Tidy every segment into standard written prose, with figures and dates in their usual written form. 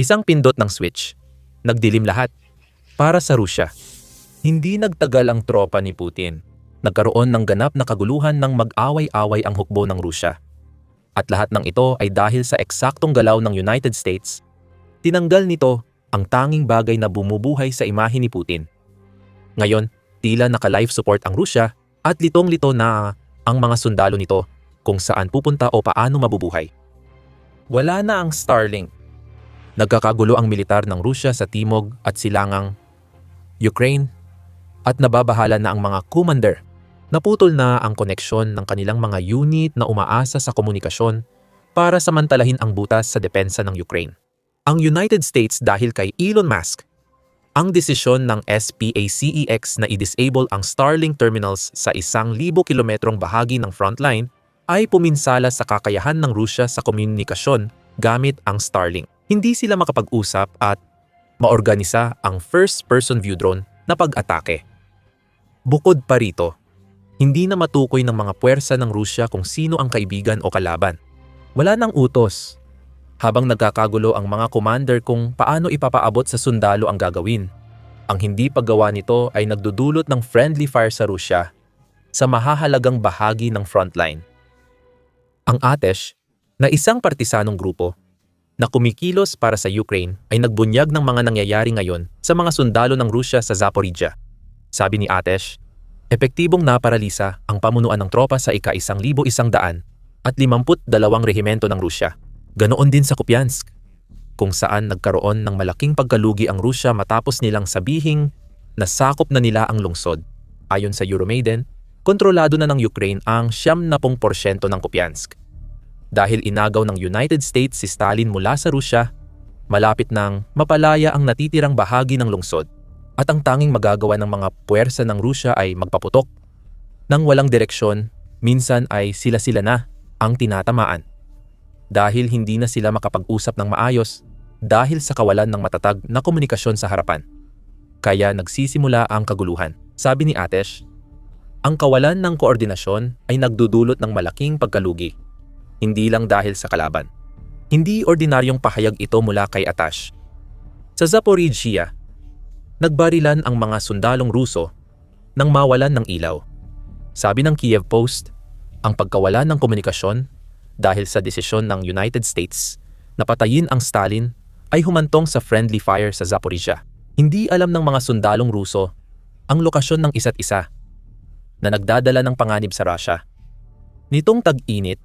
Isang pindot ng switch. Nagdilim lahat. Para sa Rusya. Hindi nagtagal ang tropa ni Putin. Nagkaroon ng ganap na kaguluhan ng mag-away-away ang hukbo ng Rusya. At lahat ng ito ay dahil sa eksaktong galaw ng United States. Tinanggal nito ang tanging bagay na bumubuhay sa imahe ni Putin. Ngayon, tila naka-life support ang Rusya at litong-lito na ang mga sundalo nito kung saan pupunta o paano mabubuhay. Wala na ang Starlink. Nagkakagulo ang militar ng Rusya sa timog at silangang Ukraine at nababahala na ang mga commander. Naputol na ang koneksyon ng kanilang mga unit na umaasa sa komunikasyon para samantalahin ang butas sa depensa ng Ukraine. Ang United States dahil kay Elon Musk, ang desisyon ng SPACEX na i-disable ang Starlink terminals sa 1,000 kilometrong bahagi ng frontline ay puminsala sa kakayahan ng Rusya sa komunikasyon gamit ang Starlink. Hindi sila makapag-usap at maorganisa ang first-person view drone na pag-atake. Bukod pa rito, hindi na matukoy ng mga puwersa ng Rusya kung sino ang kaibigan o kalaban. Wala nang utos. Habang nagkakagulo ang mga commander kung paano ipapaabot sa sundalo ang gagawin. Ang hindi paggawa nito ay nagdudulot ng friendly fire sa Rusya sa mahahalagang bahagi ng frontline. Ang Atesh, na isang partisanong grupo na kumikilos para sa Ukraine, ay nagbunyag ng mga nangyayari ngayon sa mga sundalo ng Rusya sa Zaporizhia. Sabi ni Atesh, epektibong naparalisa ang pamunuan ng tropa sa ika-1,100 at 52 rehimento ng Rusya. Ganoon din sa Kupiansk, kung saan nagkaroon ng malaking pagkalugi ang Rusya matapos nilang sabihing nasakop na nila ang lungsod. Ayon sa Euromaidan, kontrolado na ng Ukraine ang 70% ng Kupiansk. Dahil inagaw ng United States si Stalin mula sa Rusya, malapit nang mapalaya ang natitirang bahagi ng lungsod. At ang tanging magagawa ng mga puwersa ng Rusya ay magpaputok. Nang walang direksyon, minsan ay sila-sila na ang tinatamaan. Dahil hindi na sila makapag-usap ng maayos dahil sa kawalan ng matatag na komunikasyon sa harapan. Kaya nagsisimula ang kaguluhan. Sabi ni Atesh, ang kawalan ng koordinasyon ay nagdudulot ng malaking pagkalugi. Hindi lang dahil sa kalaban. Hindi ordinaryong pahayag ito mula kay Atesh. Sa Zaporizhia, nagbarilan ang mga sundalong Ruso nang mawalan ng ilaw. Sabi ng Kiev Post, ang pagkawalan ng komunikasyon dahil sa desisyon ng United States na patayin ang Stalin ay humantong sa friendly fire sa Zaporizhia. Hindi alam ng mga sundalong Ruso ang lokasyon ng isa't isa na nagdadala ng panganib sa Russia. Nitong tag-init,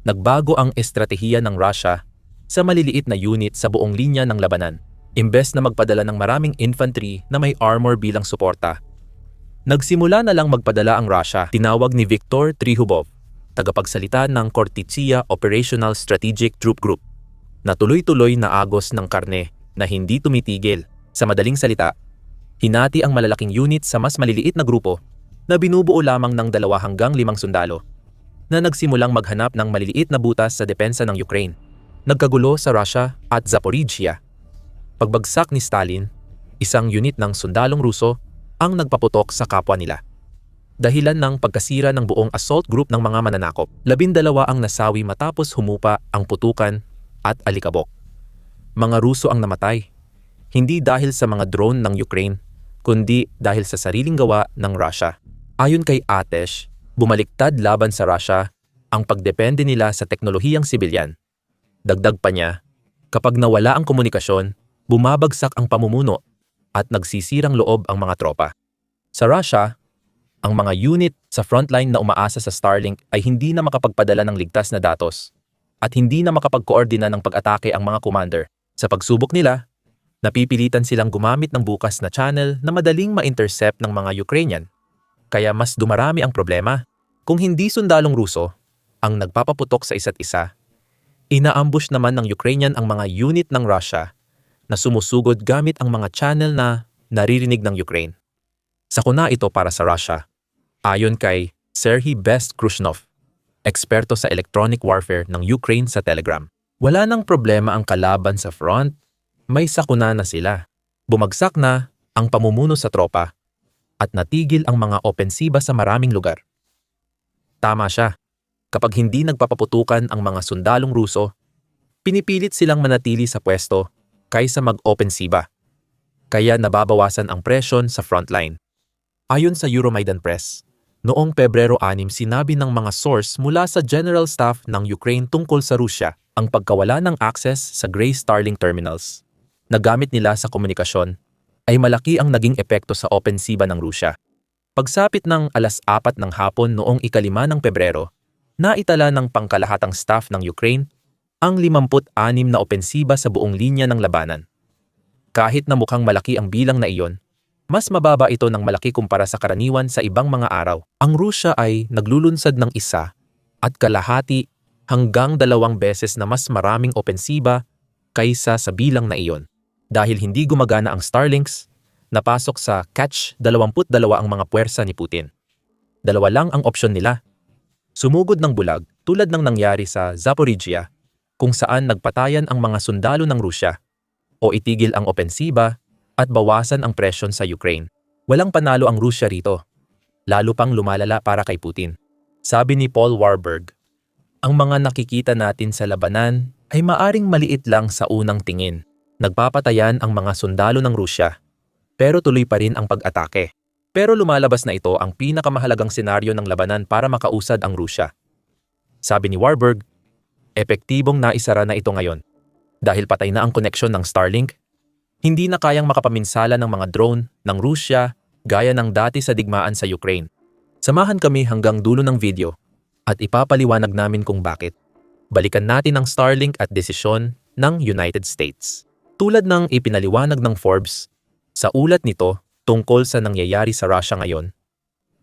nagbago ang estratehiya ng Russia sa maliliit na unit sa buong linya ng labanan. Imbes na magpadala ng maraming infantry na may armor bilang suporta, nagsimula na lang magpadala ang Russia. Tinawag ni Viktor Trihubov, tagapagsalita ng Kortitsia Operational Strategic Troop Group, na tuloy-tuloy na agos ng karne na hindi tumitigil. Sa madaling salita, hinati ang malalaking unit sa mas maliliit na grupo na binubuo lamang ng 2 hanggang 5 sundalo na nagsimulang maghanap ng maliliit na butas sa depensa ng Ukraine. Nagkagulo sa Russia at Zaporizhia. Pagbagsak ni Stalin, isang unit ng sundalong Ruso ang nagpaputok sa kapwa nila. Dahilan ng pagkasira ng buong assault group ng mga mananakop. 12 ang nasawi matapos humupa ang putukan at alikabok. Mga Ruso ang namatay, hindi dahil sa mga drone ng Ukraine, kundi dahil sa sariling gawa ng Russia. Ayon kay Atesh, bumaliktad laban sa Russia ang pagdepende nila sa teknolohiyang sibilyan. Dagdag pa niya, kapag nawala ang komunikasyon, bumabagsak ang pamumuno at nagsisirang loob ang mga tropa. Sa Russia, ang mga unit sa frontline na umaasa sa Starlink ay hindi na makapagpadala ng ligtas na datos at hindi na makapag-koordina ng pag-atake ang mga commander. Sa pagsubok nila, napipilitan silang gumamit ng bukas na channel na madaling ma-intercept ng mga Ukrainian. Kaya mas dumarami ang problema. Kung hindi sundalong Ruso ang nagpapaputok sa isa't isa, inaambush naman ng Ukrainian ang mga unit ng Russia na sumusugod gamit ang mga channel na naririnig ng Ukraine. Sakuna ito para sa Russia. Ayon kay Serhiy Best-Krushnov, eksperto sa electronic warfare ng Ukraine sa Telegram. Wala nang problema ang kalaban sa front, may sakuna na sila. Bumagsak na ang pamumuno sa tropa at natigil ang mga opensiba sa maraming lugar. Tama siya. Kapag hindi nagpapaputukan ang mga sundalong Ruso, pinipilit silang manatili sa pwesto kaysa mag-opensiba. Kaya nababawasan ang presyon sa frontline. Ayon sa Euromaidan Press, noong Pebrero 6 sinabi ng mga source mula sa General Staff ng Ukraine tungkol sa Rusya ang pagkawala ng access sa Gray Starlink terminals na gamit nila sa komunikasyon ay malaki ang naging epekto sa opensiba ng Rusya. Pagsapit ng 4:00 ng hapon noong 5 ng Pebrero, naitala ng pangkalahatang staff ng Ukraine ang 56 na opensiba sa buong linya ng labanan. Kahit na mukhang malaki ang bilang na iyon, mas mababa ito ng malaki kumpara sa karaniwan sa ibang mga araw. Ang Rusya ay naglulunsad ng 1.5 hanggang 2 beses na mas maraming opensiba kaysa sa bilang na iyon. Dahil hindi gumagana ang Starlinks, napasok sa Catch-22 ang mga puwersa ni Putin. 2 lang ang opsyon nila. Sumugod ng bulag tulad ng nangyari sa Zaporizhia, kung saan nagpatayan ang mga sundalo ng Rusya, o itigil ang opensiba at bawasan ang presyon sa Ukraine. Walang panalo ang Rusya rito, lalo pang lumalala para kay Putin. Sabi ni Paul Warburg, ang mga nakikita natin sa labanan ay maaring maliit lang sa unang tingin. Nagpapatayan ang mga sundalo ng Rusya, pero tuloy pa rin ang pag-atake. Pero lumalabas na ito ang pinakamahalagang senaryo ng labanan para makausad ang Rusya. Sabi ni Warburg, epektibong naisara na ito ngayon. Dahil patay na ang koneksyon ng Starlink, hindi na kayang makapaminsala ng mga drone ng Rusya gaya ng dati sa digmaan sa Ukraine. Samahan kami hanggang dulo ng video at ipapaliwanag namin kung bakit. Balikan natin ang Starlink at desisyon ng United States. Tulad ng ipinaliwanag ng Forbes, sa ulat nito tungkol sa nangyayari sa Russia ngayon,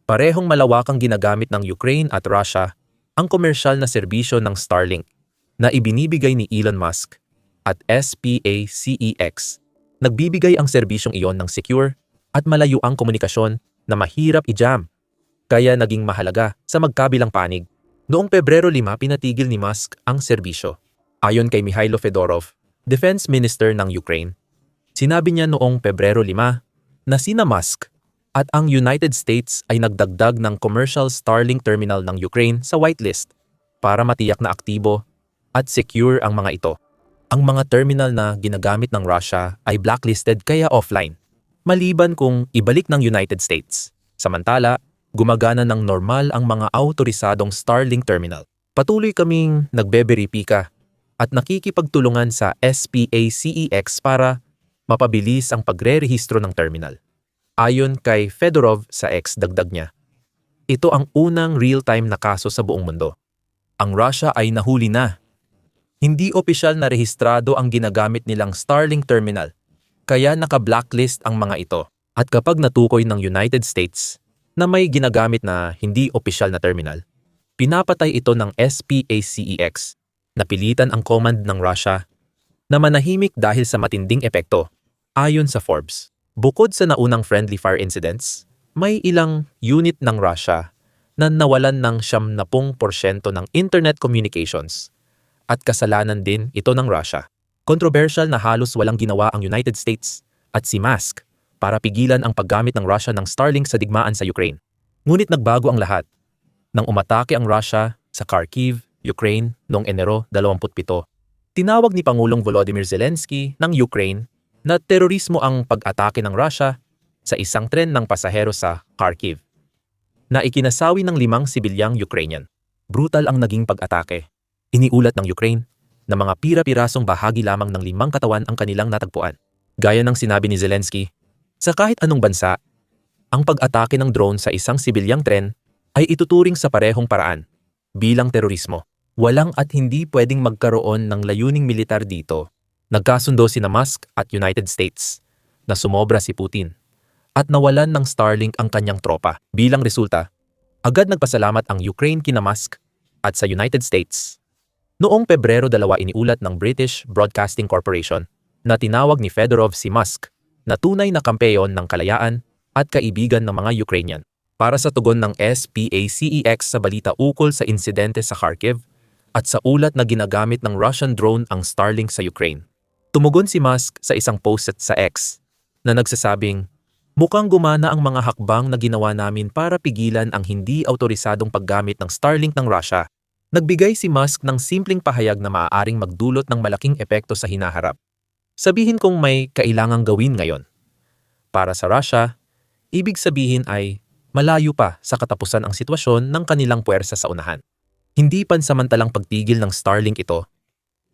parehong malawakang ginagamit ng Ukraine at Russia ang komersyal na serbisyo ng Starlink na ibinibigay ni Elon Musk at SpaceX. Nagbibigay ang serbisyong iyon ng secure at malayuang komunikasyon na mahirap i-jam, kaya naging mahalaga sa magkabilang panig. Noong Pebrero 5 pinatigil ni Musk ang serbisyo. Ayon kay Mikhailo Fedorov, Defense Minister ng Ukraine, sinabi niya noong Pebrero 5 na sina Musk at ang United States ay nagdagdag ng commercial Starlink terminal ng Ukraine sa whitelist para matiyak na aktibo at secure ang mga ito. Ang mga terminal na ginagamit ng Russia ay blacklisted kaya offline, maliban kung ibalik ng United States. Samantala, gumagana ng normal ang mga autorisadong Starlink terminal. Patuloy kaming nagbeberipika at nakikipagtulungan sa SpaceX para mapabilis ang pagre-rehistro ng terminal. Ayon kay Fedorov sa X, dagdag niya, ito ang unang real-time na kaso sa buong mundo. Ang Russia ay nahuli na. Hindi opisyal na rehistrado ang ginagamit nilang Starlink terminal, kaya naka-blacklist ang mga ito. At kapag natukoy ng United States na may ginagamit na hindi opisyal na terminal, pinapatay ito ng SpaceX. Napilitan ang command ng Russia na manahimik dahil sa matinding epekto. Ayon sa Forbes, bukod sa naunang friendly fire incidents, may ilang unit ng Russia na nawalan ng 70% ng internet communications. At kasalanan din ito ng Russia. Controversial na halos walang ginawa ang United States at si Musk para pigilan ang paggamit ng Russia ng Starlink sa digmaan sa Ukraine. Ngunit nagbago ang lahat nang umatake ang Russia sa Kharkiv, Ukraine noong Enero 27. Tinawag ni Pangulong Volodymyr Zelensky ng Ukraine na terorismo ang pag-atake ng Russia sa isang tren ng pasahero sa Kharkiv na ikinasawi ng 5 sibilyang Ukrainian. Brutal ang naging pag-atake. Iniulat ng Ukraine na mga pira-pirasong bahagi lamang ng 5 katawan ang kanilang natagpuan. Gaya ng sinabi ni Zelensky, sa kahit anong bansa, ang pag-atake ng drone sa isang sibilyang tren ay ituturing sa parehong paraan bilang terorismo. Walang at hindi pwedeng magkaroon ng layuning militar dito. Nagkasundo sina Musk at United States na sumobra si Putin at nawalan ng Starlink ang kanyang tropa. Bilang resulta, agad nagpasalamat ang Ukraine kina Musk at sa United States. Noong Pebrero 2 iniulat ng British Broadcasting Corporation na tinawag ni Fedorov si Musk na tunay na kampeon ng kalayaan at kaibigan ng mga Ukrainian. Para sa tugon ng SpaceX sa balita ukol sa insidente sa Kharkiv at sa ulat na ginagamit ng Russian drone ang Starlink sa Ukraine, tumugon si Musk sa isang post sa X na nagsasabing, mukhang gumana ang mga hakbang na ginawa namin para pigilan ang hindi autorisadong paggamit ng Starlink ng Russia. Nagbigay si Musk ng simpleng pahayag na maaaring magdulot ng malaking epekto sa hinaharap. Sabihin kong may kailangang gawin ngayon. Para sa Russia, ibig sabihin ay malayo pa sa katapusan ang sitwasyon ng kanilang puwersa sa unahan. Hindi pansamantalang pagtigil ng Starlink ito,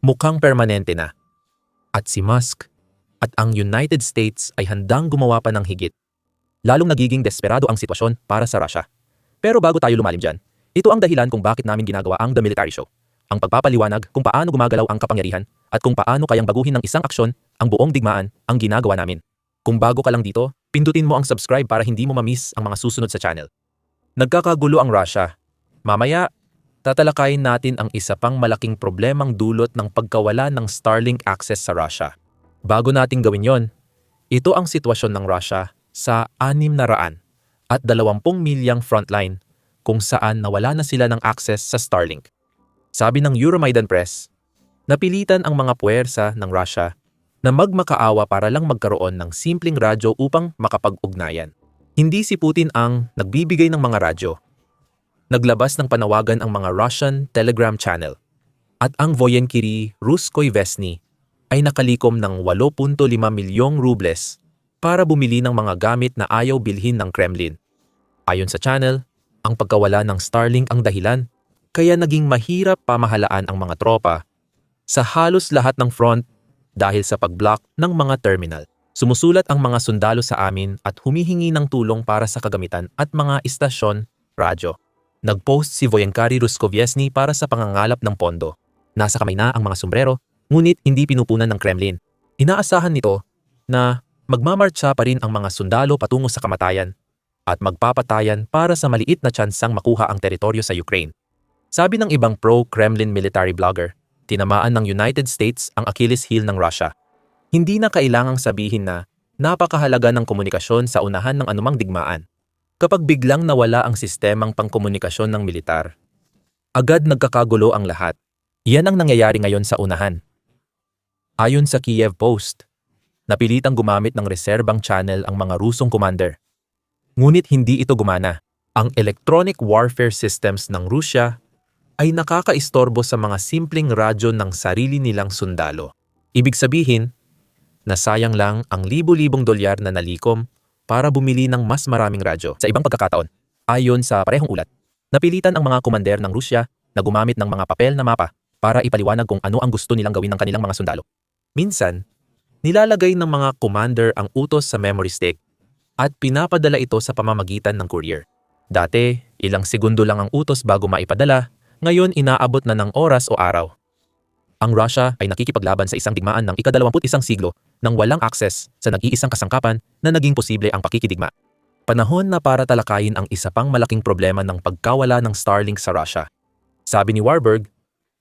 mukhang permanente na. At si Musk at ang United States ay handang gumawa pa ng higit. Lalong nagiging desperado ang sitwasyon para sa Russia. Pero bago tayo lumalim dyan, ito ang dahilan kung bakit namin ginagawa ang The Military Show. Ang pagpapaliwanag kung paano gumagalaw ang kapangyarihan at kung paano kayang baguhin ng isang aksyon ang buong digmaan ang ginagawa namin. Kung bago ka lang dito, pindutin mo ang subscribe para hindi mo ma-miss ang mga susunod sa channel. Nagkakagulo ang Russia. Mamaya, tatalakayin natin ang isa pang malaking problemang dulot ng pagkawala ng Starlink access sa Russia. Bago nating gawin yon, ito ang sitwasyon ng Russia sa 620 milyang frontline kung saan nawala na sila ng access sa Starlink. Sabi ng Euromaidan Press, napilitan ang mga puwersa ng Russia na magmakaawa para lang magkaroon ng simpleng radyo upang makapag-ugnayan. Hindi si Putin ang nagbibigay ng mga radyo. Naglabas ng panawagan ang mga Russian Telegram channel at ang Voyenkiry Ruskoy Vesny ay nakalikom ng 8.5 milyong rubles para bumili ng mga gamit na ayaw bilhin ng Kremlin. Ayon sa channel, ang pagkawala ng Starlink ang dahilan kaya naging mahirap pamahalaan ang mga tropa sa halos lahat ng front dahil sa pag-block ng mga terminal. Sumusulat ang mga sundalo sa amin at humihingi ng tulong para sa kagamitan at mga istasyon, radyo. Nag-post si Voyenkary Ruskovyesny para sa pangangalap ng pondo. Nasa kamay na ang mga sombrero, ngunit hindi pinupunan ng Kremlin. Inaasahan nito na magmamartsa pa rin ang mga sundalo patungo sa kamatayan at magpapatayan para sa maliit na tsansang makuha ang teritoryo sa Ukraine. Sabi ng ibang pro-Kremlin military blogger, tinamaan ng United States ang Achilles heel ng Russia. Hindi na kailangang sabihin na napakahalaga ng komunikasyon sa unahan ng anumang digmaan. Kapag biglang nawala ang sistemang pangkomunikasyon ng militar, agad nagkakagulo ang lahat. Iyan ang nangyayari ngayon sa unahan. Ayon sa Kiev Post, napilitang gumamit ng reserbang channel ang mga Rusong commander. Ngunit hindi ito gumana. Ang electronic warfare systems ng Russia ay nakakaistorbo sa mga simpleng radyo ng sarili nilang sundalo. Ibig sabihin, nasayang lang ang libo-libong dolyar na nalikom para bumili ng mas maraming radyo. Sa ibang pagkakataon, ayon sa parehong ulat, napilitan ang mga komander ng Rusya na gumamit ng mga papel na mapa para ipaliwanag kung ano ang gusto nilang gawin ng kanilang mga sundalo. Minsan, nilalagay ng mga commander ang utos sa memory stick at pinapadala ito sa pamamagitan ng courier. Dati, ilang segundo lang ang utos bago maipadala, ngayon inaabot na ng oras o araw. Ang Russia ay nakikipaglaban sa isang digmaan ng ika-21 siglo nang walang access sa nag-iisang kasangkapan na naging posible ang pakikidigma. Panahon na para talakayin ang isa pang malaking problema ng pagkawala ng Starlink sa Russia. Sabi ni Warburg,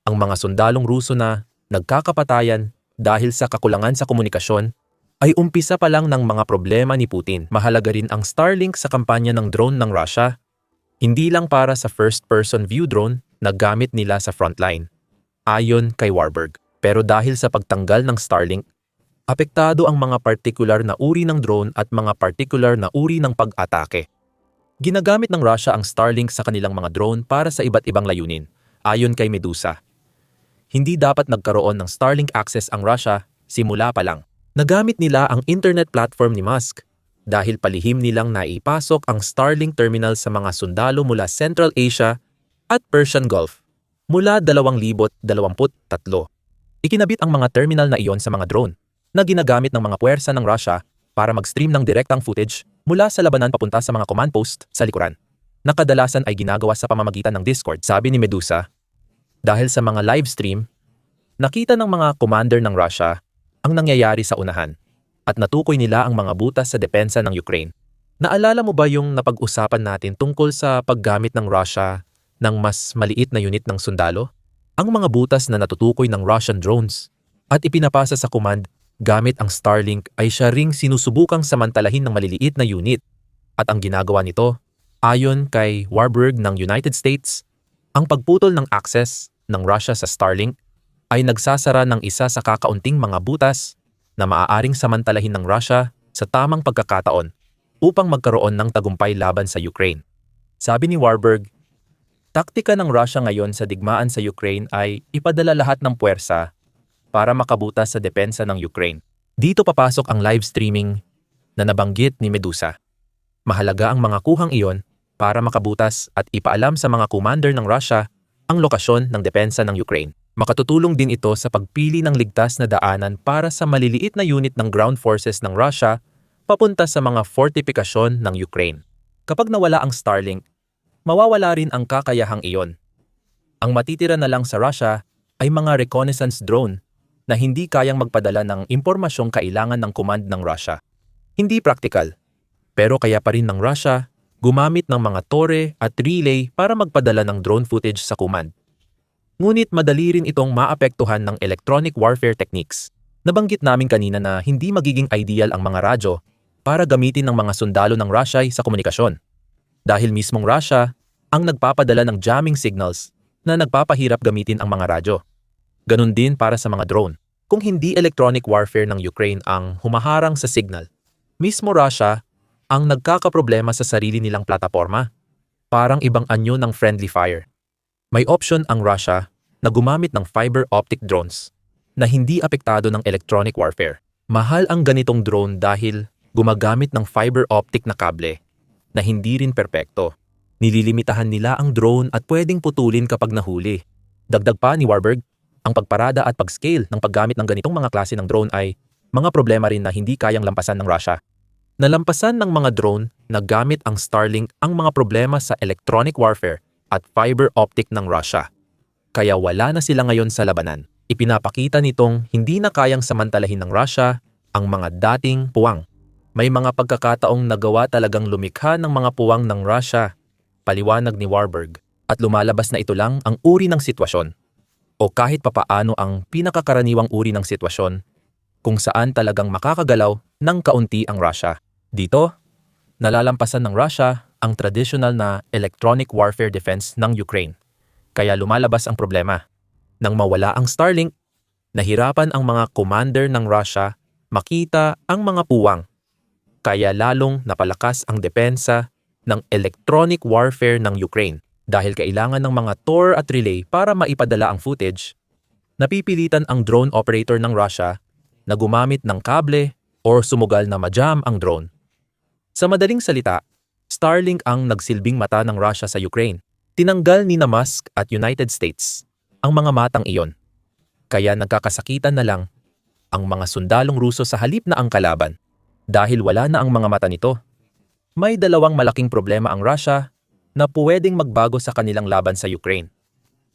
ang mga sundalong Ruso na nagkakapatayan dahil sa kakulangan sa komunikasyon ay umpisa pa lang ng mga problema ni Putin. Mahalaga rin ang Starlink sa kampanya ng drone ng Russia, hindi lang para sa first-person view drone na gamit nila sa frontline, ayon kay Warburg. Pero dahil sa pagtanggal ng Starlink, apektado ang mga partikular na uri ng drone at mga partikular na uri ng pag-atake. Ginagamit ng Russia ang Starlink sa kanilang mga drone para sa iba't ibang layunin, ayon kay Medusa. Hindi dapat nagkaroon ng Starlink access ang Russia simula pa lang. Nagamit nila ang internet platform ni Musk dahil palihim nilang naipasok ang Starlink terminal sa mga sundalo mula Central Asia at Persian Gulf mula 2023. Ikinabit ang mga terminal na iyon sa mga drone na ginagamit ng mga puwersa ng Russia para mag-stream ng direktang footage mula sa labanan papunta sa mga command post sa likuran, na kadalasan ay ginagawa sa pamamagitan ng Discord. Sabi ni Medusa, dahil sa mga live stream, nakita ng mga commander ng Russia ang nangyayari sa unahan at natukoy nila ang mga butas sa depensa ng Ukraine. Naalala mo ba yung napag-usapan natin tungkol sa paggamit ng Russia ng mas maliit na unit ng sundalo? Ang mga butas na natutukoy ng Russian drones at ipinapasa sa command gamit ang Starlink ay siya ring sinusubukang samantalahin ng maliliit na unit. At ang ginagawa nito, ayon kay Warburg ng United States, ang pagputol ng access ng Russia sa Starlink ay nagsasara ng isa sa kakaunting mga butas na maaaring samantalahin ng Russia sa tamang pagkakataon upang magkaroon ng tagumpay laban sa Ukraine. Sabi ni Warburg, taktika ng Russia ngayon sa digmaan sa Ukraine ay ipadala lahat ng puwersa para makabutas sa depensa ng Ukraine. Dito papasok ang live streaming na nabanggit ni Medusa. Mahalaga ang mga kuhang iyon para makabutas at ipaalam sa mga commander ng Russia ang lokasyon ng depensa ng Ukraine. Makatutulong din ito sa pagpili ng ligtas na daanan para sa maliliit na unit ng ground forces ng Russia papunta sa mga fortifikasyon ng Ukraine. Kapag nawala ang Starlink, mawawala rin ang kakayahang iyon. Ang matitira na lang sa Russia ay mga reconnaissance drone na hindi kayang magpadala ng impormasyong kailangan ng command ng Russia. Hindi practical, pero kaya pa rin ng Russia gumamit ng mga tore at relay para magpadala ng drone footage sa command. Ngunit madali rin itong maapektuhan ng electronic warfare techniques. Nabanggit namin kanina na hindi magiging ideal ang mga radyo para gamitin ng mga sundalo ng Russia sa komunikasyon. Dahil mismong Russia ang nagpapadala ng jamming signals na nagpapahirap gamitin ang mga radyo. Ganun din para sa mga drone. Kung hindi electronic warfare ng Ukraine ang humaharang sa signal, mismo Russia ang nagkakaproblema sa sarili nilang plataporma. Parang ibang anyo ng friendly fire. May option ang Russia na gumamit ng fiber optic drones na hindi apektado ng electronic warfare. Mahal ang ganitong drone dahil gumagamit ng fiber optic na kable na hindi rin perpekto. Nililimitahan nila ang drone at pwedeng putulin kapag nahuli. Dagdag pa ni Warburg, ang pagparada at pag-scale ng paggamit ng ganitong mga klase ng drone ay mga problema rin na hindi kayang lampasan ng Russia. Nalampasan ng mga drone na gamit ang Starlink ang mga problema sa electronic warfare at fiber optic ng Russia. Kaya wala na sila ngayon sa labanan. Ipinapakita nitong hindi na kayang samantalahin ng Russia ang mga dating puwang. May mga pagkakataong nagawa talagang lumikha ng mga puwang ng Russia, paliwanag ni Warburg, at lumalabas na ito lang ang uri ng sitwasyon o kahit papaano ang pinakakaraniwang uri ng sitwasyon kung saan talagang makakagalaw ng kaunti ang Russia. Dito, nalalampasan ng Russia ang traditional na electronic warfare defense ng Ukraine. Kaya lumalabas ang problema. Nang mawala ang Starlink, nahirapan ang mga commander ng Russia makita ang mga puwang. Kaya lalong napalakas ang depensa ng electronic warfare ng Ukraine. Dahil kailangan ng mga Tor at relay para maipadala ang footage, napipilitan ang drone operator ng Russia na gumamit ng kable o sumugal na majam ang drone. Sa madaling salita, Starlink ang nagsilbing mata ng Russia sa Ukraine. Tinanggal ni Musk at United States ang mga matang iyon. Kaya nagkakasakitan na lang ang mga sundalong Ruso sa halip na ang kalaban. Dahil wala na ang mga mata nito, may dalawang malaking problema ang Russia na pwedeng magbago sa kanilang laban sa Ukraine.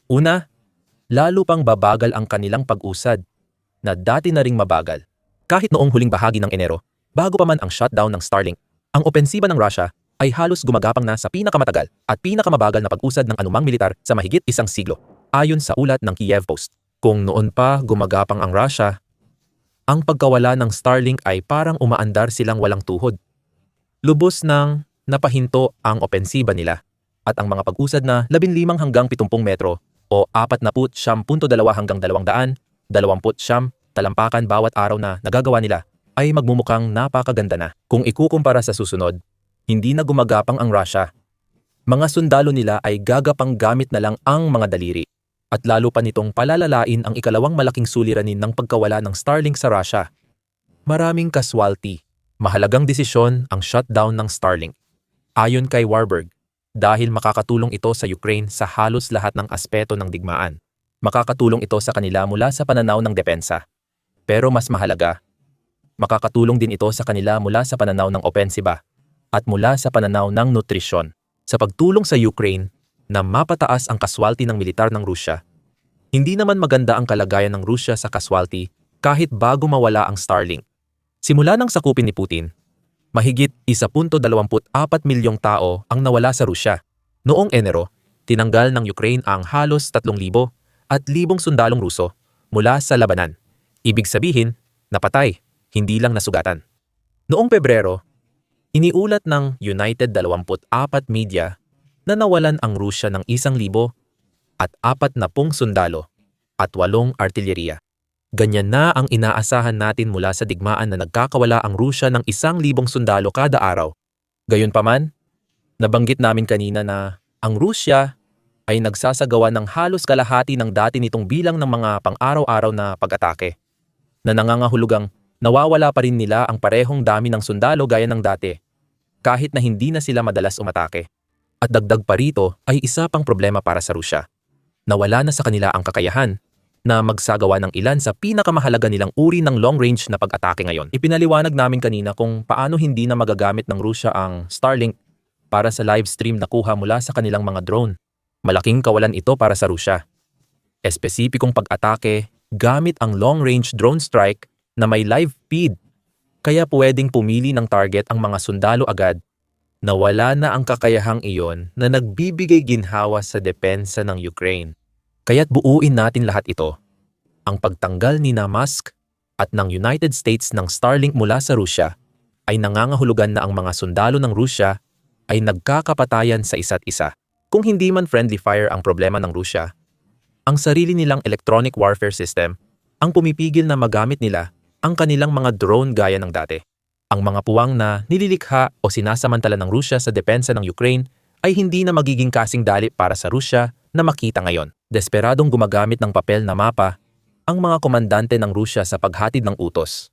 Una, lalo pang babagal ang kanilang pag-usad na dati na ring mabagal. Kahit noong huling bahagi ng Enero, bago pa man ang shutdown ng Starlink, ang opensiba ng Russia ay halos gumagapang na sa pinakamatagal at pinakamabagal na pag-usad ng anumang militar sa mahigit isang siglo, ayon sa ulat ng Kiev Post. Kung noon pa gumagapang ang Russia, ang pagkawala ng Starlink ay parang umaandar silang walang tuhod. Lubos nang napahinto ang opensiba nila at ang mga pag-usad na 15 hanggang 70 metro o 49.2 hanggang 200, 20 talampakan bawat araw na nagagawa nila ay magmumukhang napakaganda na. Kung ikukumpara sa susunod, hindi na gumagapang ang Russia. Mga sundalo nila ay gagapang gamit na lang ang mga daliri. At lalo pa nitong palalalain ang ikalawang malaking suliranin ng pagkawala ng Starlink sa Russia. Maraming casualty. Mahalagang desisyon ang shutdown ng Starlink. Ayon kay Warburg, dahil makakatulong ito sa Ukraine sa halos lahat ng aspeto ng digmaan. Makakatulong ito sa kanila mula sa pananaw ng depensa. Pero mas mahalaga, makakatulong din ito sa kanila mula sa pananaw ng opensiba at mula sa pananaw ng nutrisyon. Sa pagtulong sa Ukraine na mapataas ang kaswalti ng militar ng Rusya, hindi naman maganda ang kalagayan ng Rusya sa kaswalti kahit bago mawala ang Starlink. Simula nang sakupin ni Putin, mahigit 1.24 milyong tao ang nawala sa Rusya. Noong Enero, tinanggal ng Ukraine ang halos 3,000 at 1,000 sundalong Ruso mula sa labanan. Ibig sabihin, napatay, hindi lang nasugatan. Noong Pebrero, iniulat ng United 24 Media na nawalan ang Rusya ng 1,000 at 40 sundalo at 8 artilyeriya. Ganyan na ang inaasahan natin mula sa digmaan na nagkakawala ang Rusya ng 1,000 sundalo kada araw. Gayunpaman, nabanggit namin kanina na ang Rusya ay nagsasagawa ng halos kalahati ng dati nitong bilang ng mga pang-araw-araw na pag-atake na nangangahulugang Nawawala pa rin nila ang parehong dami ng sundalo gaya ng dati, kahit na hindi na sila madalas umatake. At dagdag pa rito ay isa pang problema para sa Rusya. Nawala na sa kanila ang kakayahan na magsagawa ng ilan sa pinakamahalaga nilang uri ng long-range na pag-atake ngayon. Ipinaliwanag namin kanina kung paano hindi na magagamit ng Rusya ang Starlink para sa live stream na kuha mula sa kanilang mga drone. Malaking kawalan ito para sa Rusya. Espesipikong pag-atake gamit ang long-range drone strike na may live feed. Kaya pwedeng pumili ng target ang mga sundalo agad. Nawala na ang kakayahang iyon na nagbibigay ginhawa sa depensa ng Ukraine. Kaya't buuin natin lahat ito. Ang pagtanggal ni Musk at ng United States ng Starlink mula sa Rusya ay nangangahulugan na ang mga sundalo ng Rusya ay nagkakapatayan sa isa't isa. Kung hindi man friendly fire ang problema ng Rusya, ang sarili nilang electronic warfare system ang pumipigil na magamit nila ang kanilang mga drone gaya ng dati. Ang mga puwang na nililikha o sinasamantala ng Rusya sa depensa ng Ukraine ay hindi na magiging kasing dali para sa Rusya na makita ngayon. Desperadong gumagamit ng papel na mapa ang mga komandante ng Rusya sa paghatid ng utos.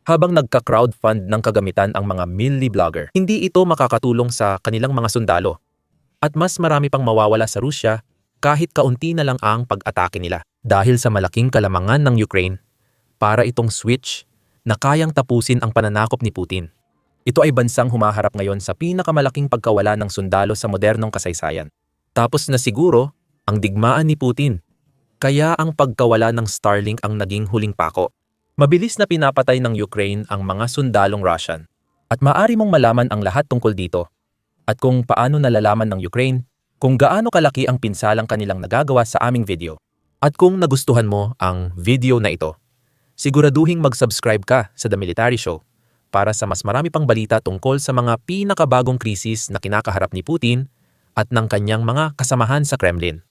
Habang nagka-crowdfund ng kagamitan ang mga milli blogger, hindi ito makakatulong sa kanilang mga sundalo. At mas marami pang mawawala sa Rusya kahit kaunti na lang ang pag-atake nila. Dahil sa malaking kalamangan ng Ukraine para itong switch na kayang tapusin ang pananakop ni Putin. Ito ay bansang humaharap ngayon sa pinakamalaking pagkawala ng sundalo sa modernong kasaysayan. Tapos na siguro ang digmaan ni Putin. Kaya ang pagkawala ng Starlink ang naging huling pako. Mabilis na pinapatay ng Ukraine ang mga sundalong Russian. At maaari mong malaman ang lahat tungkol dito. At kung paano nalalaman ng Ukraine kung gaano kalaki ang pinsalang kanilang nagagawa sa aming video. At kung nagustuhan mo ang video na ito, siguraduhing mag-subscribe ka sa The Military Show para sa mas marami pang balita tungkol sa mga pinakabagong krisis na kinakaharap ni Putin at ng kanyang mga kasamahan sa Kremlin.